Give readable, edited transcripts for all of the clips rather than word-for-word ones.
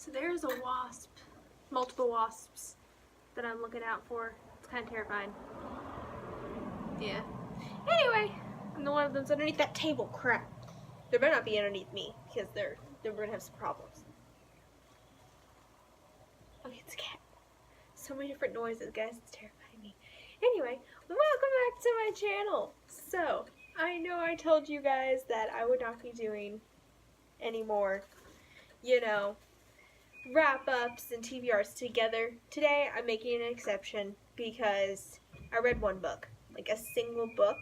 So there's a wasp, multiple wasps that I'm looking out for. It's kind of terrifying. Yeah. Anyway, and one of them's underneath that table. Crap. They better not be underneath me because they're gonna have some problems. Okay, it's a cat. So many different noises, guys. It's terrifying me. Anyway, welcome back to my channel. So, I know I told you guys that I would not be doing any more, you know, wrap-ups and TBRs together. Today, I'm making an exception because I read one book, like a single book,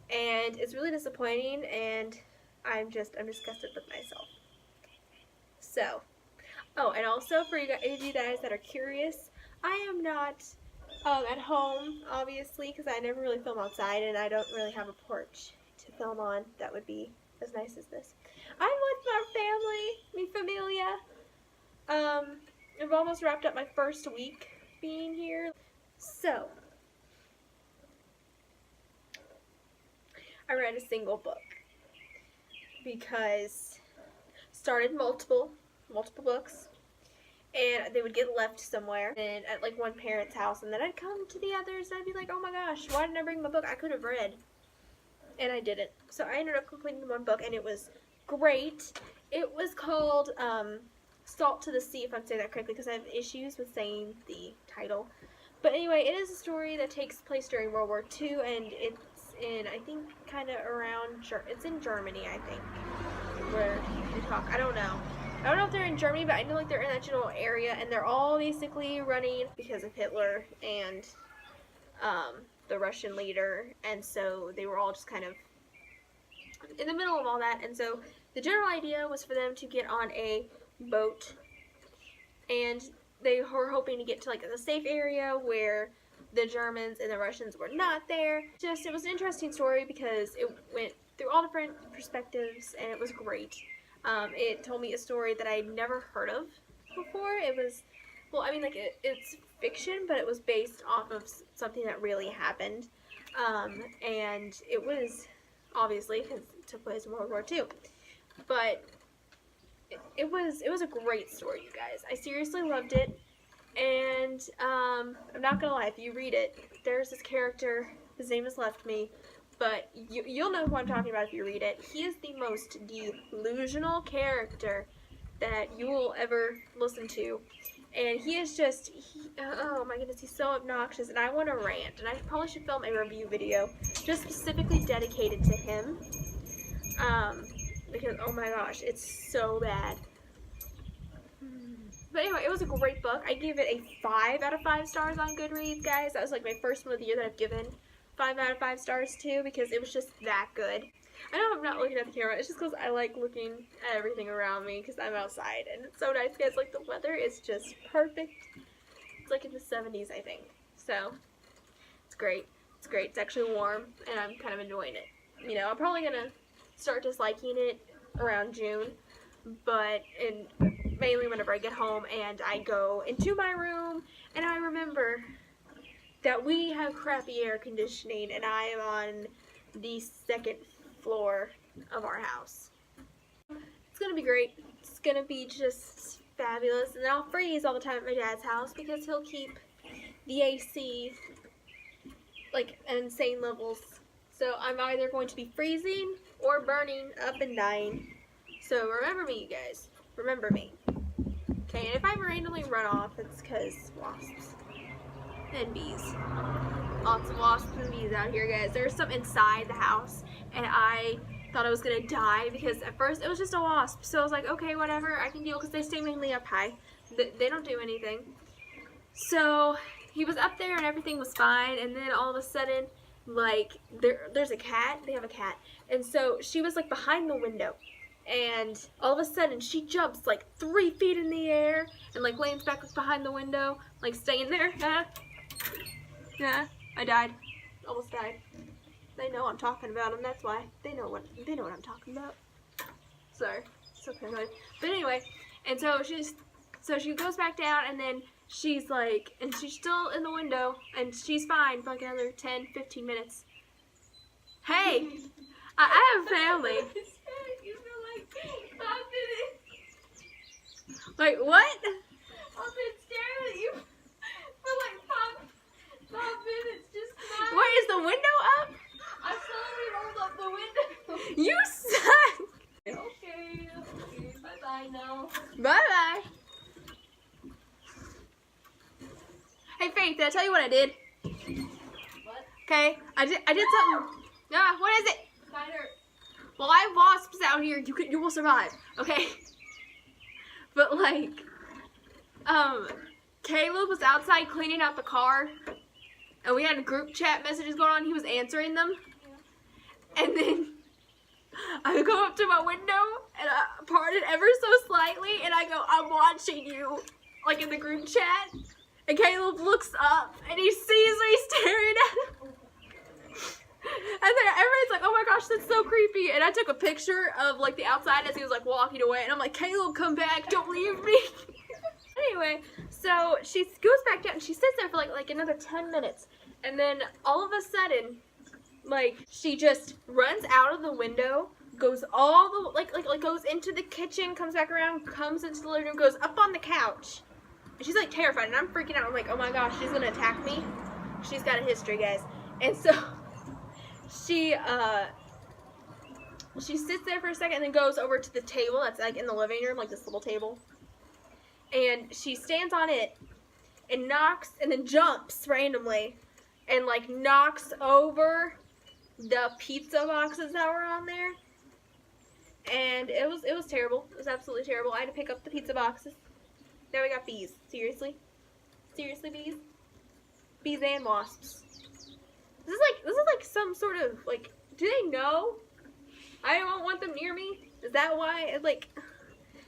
and it's really disappointing, and I'm disgusted with myself. So, oh, and also for you guys that are curious, I am not at home, obviously, because I never really film outside, and I don't really have a porch to film on that would be as nice as this. I'm with my family, mi familia. I've almost wrapped up my first week being here. So, I read a single book because started multiple books, and they would get left somewhere and at like one parent's house, and then I'd come to the others and I'd be like, oh my gosh, why didn't I bring my book I could have read? And I didn't. So I ended up completing the one book, and it was great. It was called Salt to the Sea, if I'm saying that correctly, because I have issues with saying the title. But anyway, it is a story that takes place during World War II, and it's in, I think, kind of around, it's in Germany, I think, where they talk. I don't know. I don't know if they're in Germany, but I know like they're in that general area, and they're all basically running because of Hitler and the Russian leader, and so they were all just kind of in the middle of all that. And so the general idea was for them to get on a boat, and they were hoping to get to like a safe area where the Germans and the Russians were not there. It was an interesting story because it went through all different perspectives, and it was great. It told me a story that I'd never heard of before. It was, well, I mean, like, it's fiction, but it was based off of something that really happened. And it was, obviously, because it took place in World War II. But it was a great story, you guys. I seriously loved it. And I'm not gonna lie, if you read it, there's this character, his name has left me, but you'll know who I'm talking about if you read it. He is the most delusional character that you will ever listen to. And he is just, oh my goodness, he's so obnoxious, and I want to rant. And I probably should film a review video just specifically dedicated to him. Because, oh my gosh, it's so bad. But anyway, it was a great book. I gave it a 5 out of 5 stars on Goodreads, guys. That was like my first one of the year that I've given 5 out of 5 stars too, because it was just that good. I know I'm not looking at the camera, it's just because I like looking at everything around me because I'm outside, and it's so nice, guys. Like, the weather is just perfect. It's like in the 70s, I think. So, it's great. It's great. It's actually warm, and I'm kind of enjoying it. You know, I'm probably going to start disliking it around June, but mainly whenever I get home and I go into my room and I remember that we have crappy air conditioning, and I am on the 2nd floor of our house. It's gonna be great. It's gonna be just fabulous, and I'll freeze all the time at my dad's house because he'll keep the AC like at insane levels. So I'm either going to be freezing or burning up and dying. So remember me, you guys. Remember me. Okay, and if I randomly run off, it's because wasps. And bees. Lots of wasps and bees out here, guys. There's some inside the house, and I thought I was gonna die because at first it was just a wasp. So I was like, okay, whatever, I can deal, because they stay mainly up high. They don't do anything. So he was up there and everything was fine, and then all of a sudden, like, there's a cat. They have a cat. And so she was like behind the window. And all of a sudden, she jumps like 3 feet in the air and like lands back behind the window, like staying there. Yeah, I died. Almost died. They know I'm talking about them. That's why they know what I'm talking about. Sorry, so paranoid. But anyway, and so she goes back down, and then she's like, and she's still in the window, and she's fine for like another 10-15 minutes. Hey, I have a family. Like, what? I've been staring at you for like five minutes just now. Wait, is the window up? I slowly rolled up the window. You suck. Okay. Bye-bye now. Bye-bye. Hey, Faith, did I tell you what I did? What? Okay, I did something. Ah, what is it? Spider. Well, I have wasps out here. You will survive, okay? But like, Caleb was outside cleaning out the car, and we had group chat messages going on. He was answering them, and then I go up to my window and I part it ever so slightly, and I go, "I'm watching you," like in the group chat. And Caleb looks up and he sees me staring at him. And then everybody's like, "Oh my gosh, that's so creepy." And I took a picture of like the outside as he was like walking away, and I'm like, "Caleb, come back, don't leave me." Anyway, so she goes back down and she sits there for like another 10 minutes. And then all of a sudden, like, she just runs out of the window, goes all the like goes into the kitchen, comes back around, comes into the living room, goes up on the couch. And she's like terrified, and I'm freaking out. I'm like, "Oh my gosh, she's gonna attack me." She's got a history, guys. And so she sits there for a second and then goes over to the table that's like in the living room, like this little table. And she stands on it and knocks and then jumps randomly and like knocks over the pizza boxes that were on there. And it was terrible. It was absolutely terrible. I had to pick up the pizza boxes. Now we got bees. Seriously? Seriously, bees? Bees and wasps. This is like some sort of like, do they know I don't want them near me? Is that why? Like,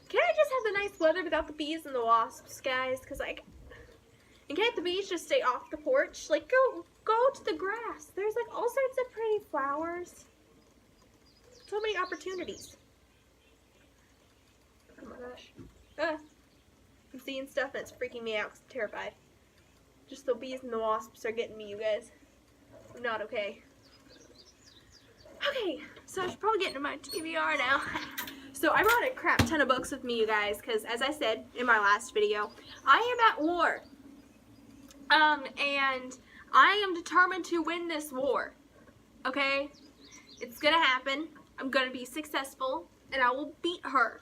can I just have the nice weather without the bees and the wasps, guys? Because like, and can't the bees just stay off the porch? Like, go to the grass. There's like all sorts of pretty flowers. So many opportunities. Oh my gosh. I'm seeing stuff and it's freaking me out because I'm terrified. Just the bees and the wasps are getting me, you guys. I'm not okay. Okay, so I should probably get into my TBR now. So I brought a crap ton of books with me, you guys, because as I said in my last video, I am at war. And I am determined to win this war. Okay? It's gonna happen. I'm gonna be successful, and I will beat her.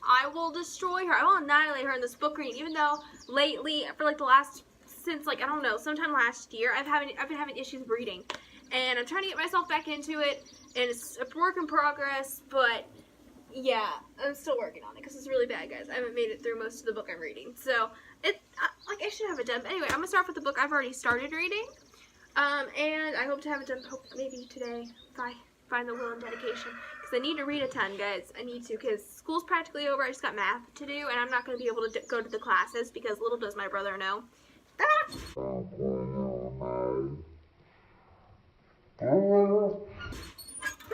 I will destroy her. I will annihilate her in this book reading, even though lately, for like the last, since like, I don't know, sometime last year, I've been having issues with reading. And I'm trying to get myself back into it, and it's a work in progress, but yeah, I'm still working on it, because it's really bad, guys. I haven't made it through most of the book I'm reading, so, like, I should have it done. But anyway, I'm going to start off with the book I've already started reading, and I hope to have it done, maybe today, if I find the will and dedication, because I need to read a ton, guys. I need to, because school's practically over. I just got math to do, and I'm not going to be able to go to the classes, because little does my brother know.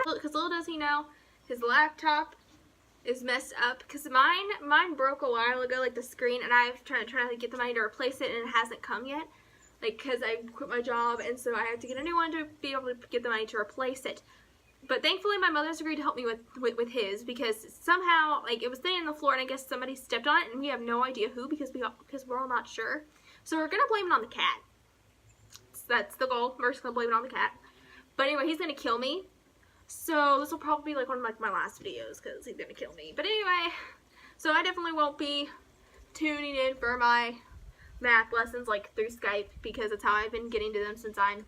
Because little does he know, his laptop is messed up, because mine broke a while ago, like the screen, and I've trying to get the money to replace it, and it hasn't come yet, like, because I quit my job, and so I have to get a new one to be able to get the money to replace it. But thankfully my mother's agreed to help me with his, because somehow, like, it was sitting on the floor, and I guess somebody stepped on it, and we have no idea who, because we're all not sure. So we're gonna blame it on the cat. So that's the goal. We're just gonna blame it on the cat. But anyway, he's gonna kill me. So this will probably be like one of my last videos, because he's gonna kill me. But anyway, so I definitely won't be tuning in for my math lessons like through Skype, because that's how I've been getting to them since I'm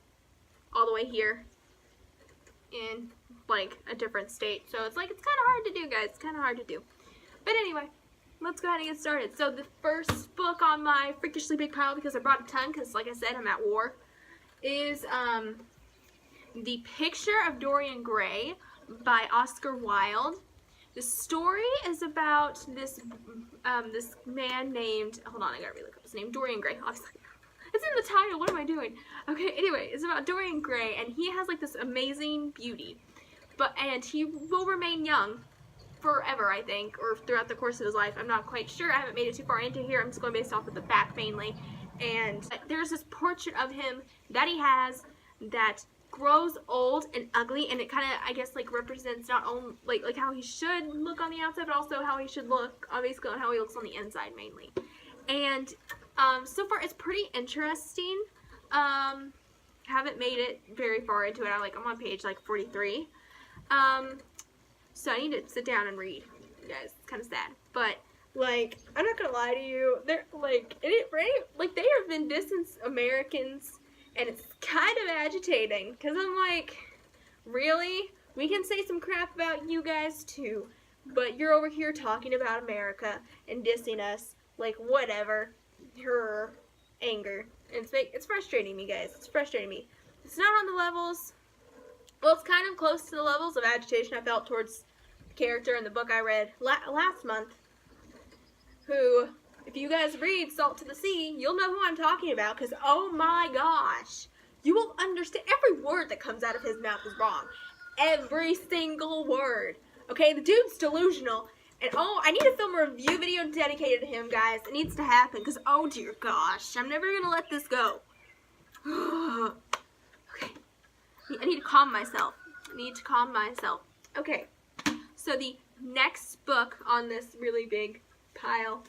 all the way here in like a different state. So it's like, it's kind of hard to do, guys. It's kind of hard to do. But anyway, let's go ahead and get started. So the first book on my freakishly big pile, because I brought a ton, because like I said, I'm at war, is The Picture of Dorian Gray by Oscar Wilde. The story is about this this man named, hold on, I gotta relook up his name, Dorian Gray, obviously. It's in the title, what am I doing? Okay, anyway, it's about Dorian Gray, and he has like this amazing beauty, and he will remain young forever, I think, or throughout the course of his life. I'm not quite sure. I haven't made it too far into here. I'm just going based off of the back mainly. And there's this portrait of him that he has that grows old and ugly, and it kind of, I guess, like represents not only like how he should look on the outside, but also how he should look, obviously, on how he looks on the inside mainly. And so far it's pretty interesting. Haven't made it very far into it. I'm on page like 43. So I need to sit down and read, you guys. It's kind of sad, but like, I'm not gonna lie to you. They're like, they have been distance Americans, and it's kind of agitating because I'm like, really? We can say some crap about you guys too, but you're over here talking about America and dissing us. Like, whatever. Her anger. It's frustrating me, guys. It's frustrating me. It's not on the levels. Well, it's kind of close to the levels of agitation I felt towards the character in the book I read last month. Who, if you guys read Salt to the Sea, you'll know who I'm talking about. Because, oh my gosh, you will understand. Every word that comes out of his mouth is wrong. Every single word. Okay, the dude's delusional. And oh, I need to film a review video dedicated to him, guys. It needs to happen, because oh dear gosh, I'm never going to let this go. Okay, I need to calm myself. Okay, so the next book on this really big pile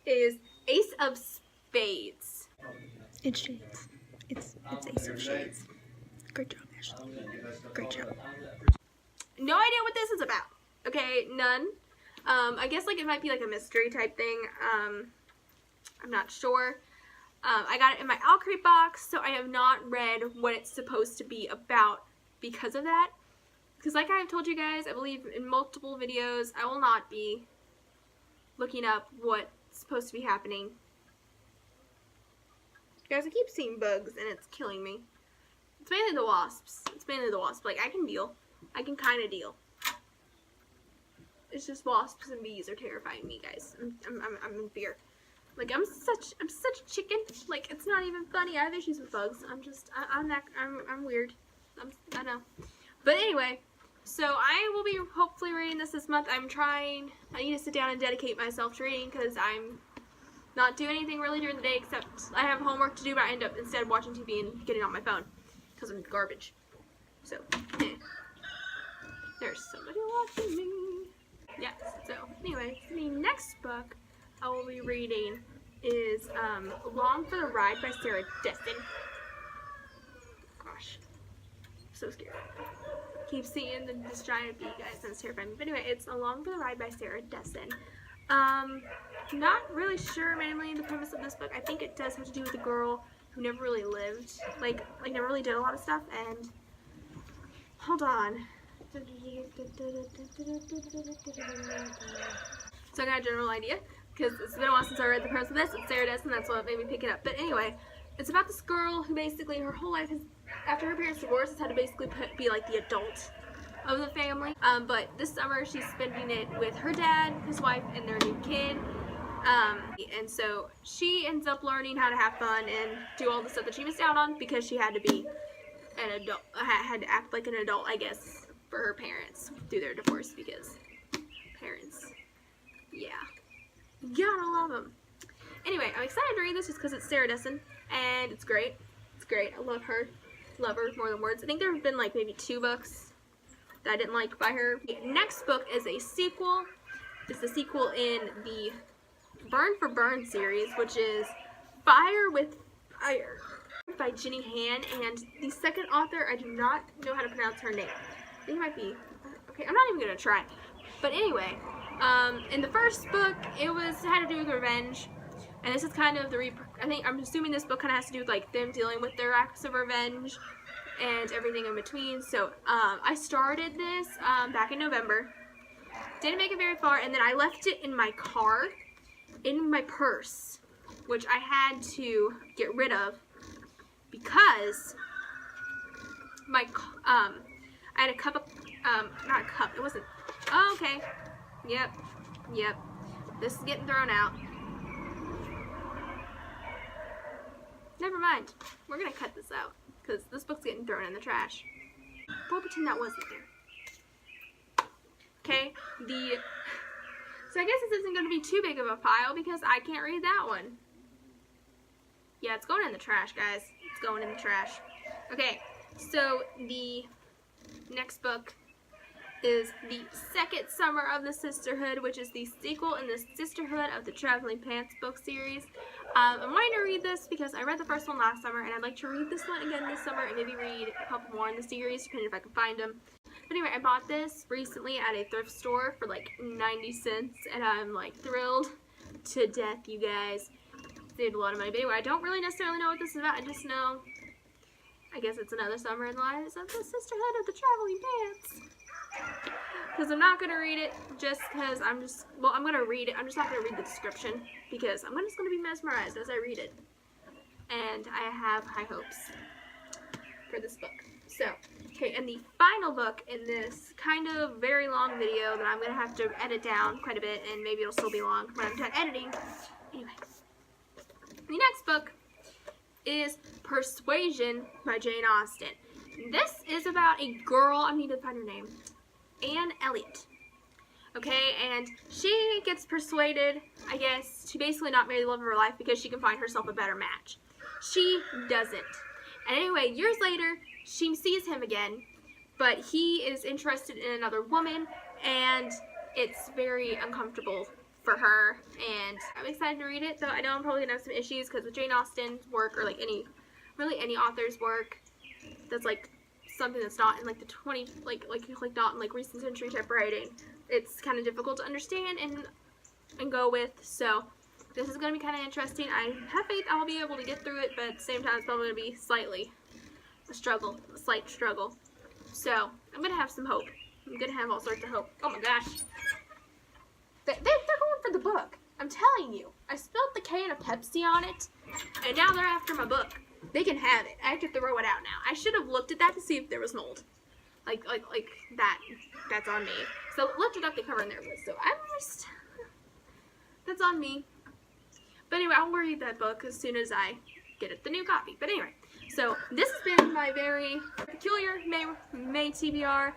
is Ace of Spades. It's Shades. It's Ace of Shades. Great job, Ashley. Great job. No idea what this is about. Okay, none. I guess like it might be like a mystery type thing. I'm not sure. I got it in my Alcrate box, so I have not read what it's supposed to be about because of that. Because like I have told you guys, I believe in multiple videos, I will not be looking up what's supposed to be happening. Guys, I keep seeing bugs and it's killing me. It's mainly the wasps. Like, I can deal. I can kind of deal. It's just wasps and bees are terrifying me, guys. I'm in fear. Like, I'm such a chicken. Like, it's not even funny. I have issues with bugs. I'm weird. I know. But anyway, so I will be hopefully reading this month. I need to sit down and dedicate myself to reading because I'm not doing anything really during the day except I have homework to do, but I end up instead watching TV and getting on my phone because I'm garbage. So, there's somebody watching me. Yes, so anyway, the next book I will be reading is Along for the Ride by Sarah Destin. Gosh, so scared. Keep seeing this giant bee, guys, and it's terrifying. But anyway, it's Along for the Ride by Sarah Destin. Not really sure mainly the premise of this book. I think it does have to do with a girl who never really lived, like never really did a lot of stuff, and hold on. So I got a general idea, because it's been a while since I read the premise of this. It's Sarah Destin, that's what made me pick it up. But anyway, it's about this girl who basically her whole life, after her parents' divorce, has had to basically be like the adult of the family. But this summer she's spending it with her dad, his wife, and their new kid. And so she ends up learning how to have fun and do all the stuff that she missed out on because she had to be an adult, had to act like an adult, I guess, for her parents through their divorce, because parents, yeah, you gotta love them. Anyway, I'm excited to read this just because it's Sarah Destin, and it's great. It's great. I love her more than words. I think there have been like maybe 2 books that I didn't like by her. The next book is a sequel. It's the sequel in the Burn for Burn series, which is Fire with Fire by Jenny Han, and the second author, I do not know how to pronounce her name. I think it might be, okay, I'm not even gonna try. But anyway, in the first book, it had to do with revenge, and this is kind of I'm assuming this book kind of has to do with like them dealing with their acts of revenge and everything in between. So I started this back in November, didn't make it very far, and then I left it in my car, in my purse, which I had to get rid of because my I had a cup of not a cup, it wasn't, oh, okay, yep, this is getting thrown out. Never mind, we're gonna cut this out because this book's getting thrown in the trash. We'll pretend that wasn't there. Okay, so I guess this isn't going to be too big of a pile because I can't read that one. Yeah, it's going in the trash, guys. It's going in the trash. Okay, So the next book is The Second Summer of the Sisterhood, which is the sequel in the Sisterhood of the Traveling Pants book series. I'm wanting to read this because I read the first one last summer, and I'd like to read this one again this summer and maybe read a couple more in the series, depending if I can find them. But anyway, I bought this recently at a thrift store for like 90 cents, and I'm like thrilled to death, you guys. Saved a lot of money. But anyway, I don't really necessarily know what this is about. I just know, I guess it's another summer in the lives of the Sisterhood of the Traveling Pants. Because I'm not going to read it just because I'm going to read it. I'm just not going to read the description because I'm just going to be mesmerized as I read it. And I have high hopes for this book. So, okay, and the final book in this kind of very long video that I'm going to have to edit down quite a bit, and maybe it'll still be long when I'm done editing. Anyway, the next book is Persuasion by Jane Austen. This is about a girl, I need to find her name, Anne Elliot. Okay, and she gets persuaded, I guess, to basically not marry the love of her life because she can find herself a better match. She doesn't. And anyway, years later, she sees him again, but he is interested in another woman, and it's very uncomfortable for her, and I'm excited to read it, though I know I'm probably going to have some issues because with Jane Austen's work, or like any author's work, that's like something that's not in like the not in like recent century type writing, it's kind of difficult to understand and go with. So this is going to be kind of interesting. I have faith I'll be able to get through it, but at the same time it's probably going to be a slight struggle. So I'm going to have some hope. I'm going to have all sorts of hope. Oh my gosh. They're going for the book. I'm telling you. I spilled the can of Pepsi on it, and now they're after my book. They can have it. I have to throw it out now. I should have looked at that to see if there was mold. Like that's on me. So lifted up the cover and there was. So that's on me. But anyway, I'll read that book as soon as I get it, the new copy. But anyway, so this has been my very peculiar May TBR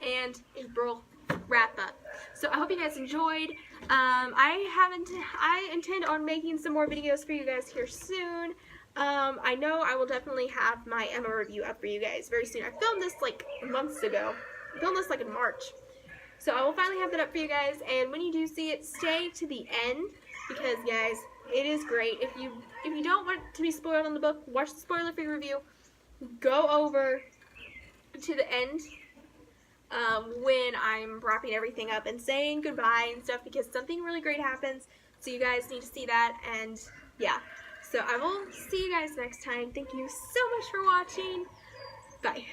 and April wrap up. So I hope you guys enjoyed. I intend on making some more videos for you guys here soon. I know I will definitely have my Emma review up for you guys very soon. I filmed this like months ago. I filmed this like in March. So I will finally have that up for you guys, and when you do see it, stay to the end because guys, it is great. If you don't want to be spoiled on the book, watch the spoiler-free review. Go over to the end when I'm wrapping everything up and saying goodbye and stuff because something really great happens. So you guys need to see that, and yeah. So I will see you guys next time. Thank you so much for watching. Bye.